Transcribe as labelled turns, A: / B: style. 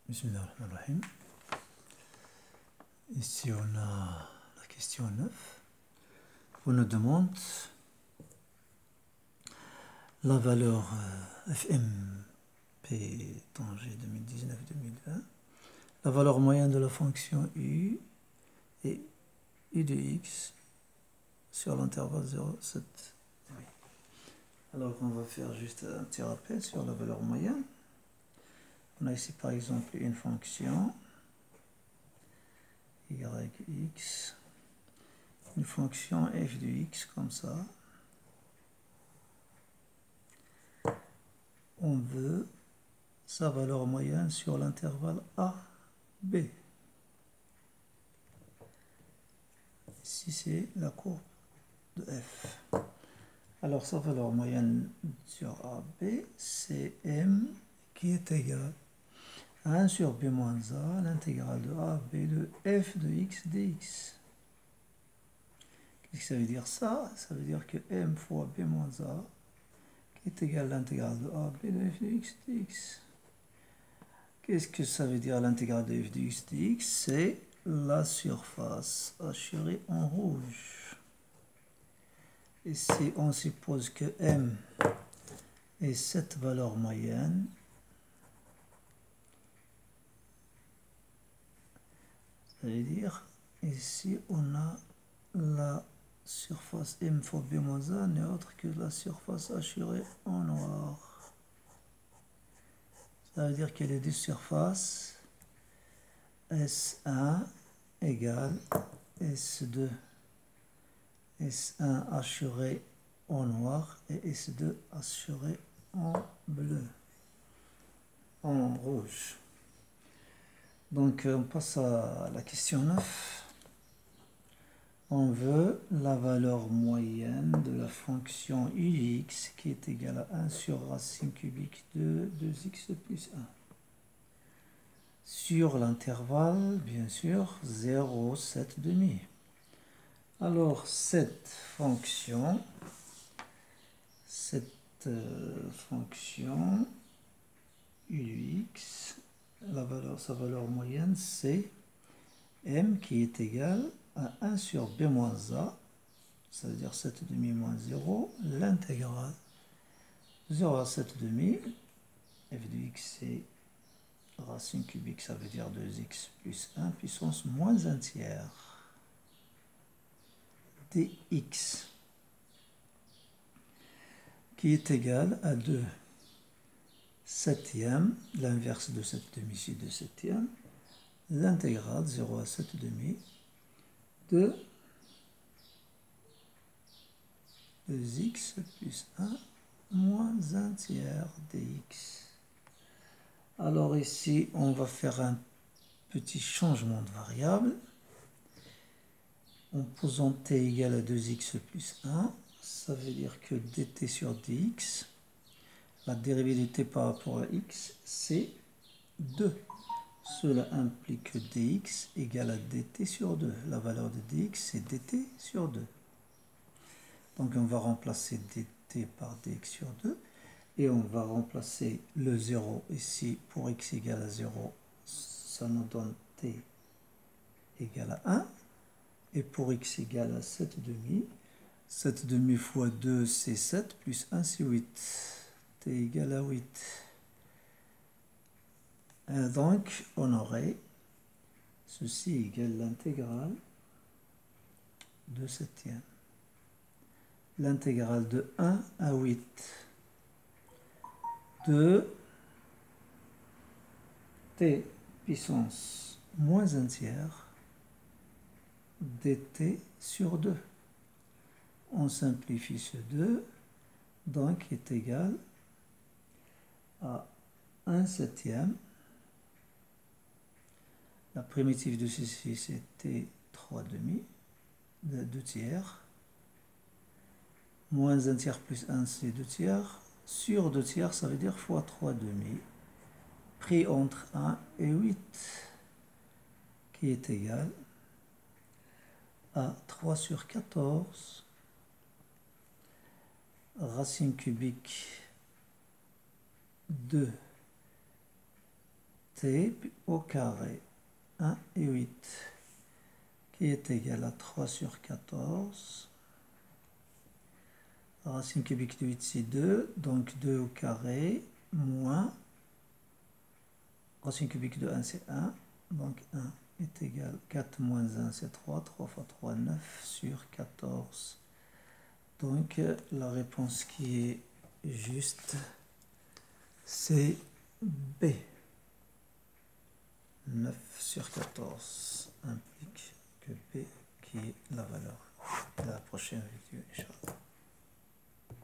A: Bismillahirrahmanirrahim. Ici on a la question 9. On nous demande la valeur FMP tangé 2019-2020, la valeur moyenne de la fonction U et U de X sur l'intervalle 0, 7. Alors on va faire juste un petit rappel sur la valeur moyenne. On a ici par exemple une fonction yx, une fonction f de x comme ça. On veut sa valeur moyenne sur l'intervalle a, b. Ici c'est la courbe de f. Alors sa valeur moyenne sur a, b, c'est m qui est égal à 1 sur b moins a, l'intégrale de a, b de f de x dx. Qu'est-ce que ça veut dire ça? Ça veut dire que m fois b moins a qui est égal à l'intégrale de a, b de f de x dx. Qu'est-ce que ça veut dire l'intégrale de f de x dx? C'est la surface hachurée en rouge. Et si on suppose que m est cette valeur moyenne, ça veut dire ici on a la surface m fois b moins a n'est autre que la surface hachurée en noir. Ça veut dire que les deux surfaces S1 égale S2. S1 hachuré en noir et S2 hachuré en bleu, en rouge. Donc on passe à la question 9. On veut la valeur moyenne de la fonction ux qui est égale à 1 sur racine cubique de 2x plus 1. Sur l'intervalle, bien sûr, 0, 7 demi. Alors cette fonction ux, sa valeur moyenne, c'est m qui est égal à 1 sur b moins a, ça veut dire 7 demi moins 0, l'intégrale 0 à 7 demi, f de x c'est racine cubique, ça veut dire 2x plus 1 puissance moins 1 tiers dx, qui est égal à 2 septièmes, l'inverse de 7 demi c'est 2 septièmes, l'intégrale 0 à 7 demi de 2x plus 1 moins 1 tiers dx. Alors ici, on va faire un petit changement de variable. En posant t égale à 2x plus 1, ça veut dire que dt sur dx, la dérivée de t par rapport à x, c'est 2. Cela implique que dx égale à dt sur 2. La valeur de dx, c'est dt sur 2. Donc on va remplacer dt par dx sur 2. Et on va remplacer le 0 ici pour x égale à 0. Ça nous donne t égale à 1. Et pour x égale à 7 demi, 7 demi fois 2 c'est 7, plus 1 c'est 8. T égale à 8. Et donc on aurait ceci égale l'intégrale de septième. L'intégrale de 1 à 8 de t puissance moins 1 tiers dt sur 2. On simplifie ce 2, donc est égal à 1 septième. La primitive de ceci c'était 3 demi, 2 tiers. Moins 1 tiers plus 1 c'est 2 tiers. Sur 2 tiers ça veut dire fois 3 demi. Pris entre 1 et 8 qui est égal à 3 sur 14 racine cubique de t au carré 1 et 8 qui est égal à 3 sur 14. La racine cubique de 8 c'est 2, donc 2 au carré moins racine cubique de 1 c'est 1, donc 1 est égal à 4 moins 1 c'est 3, 3 fois 3 9 sur 14. Donc la réponse qui est juste c'est B. 9 sur 14 implique que B qui est la valeur de la prochaine vidéo, Inch'Allah.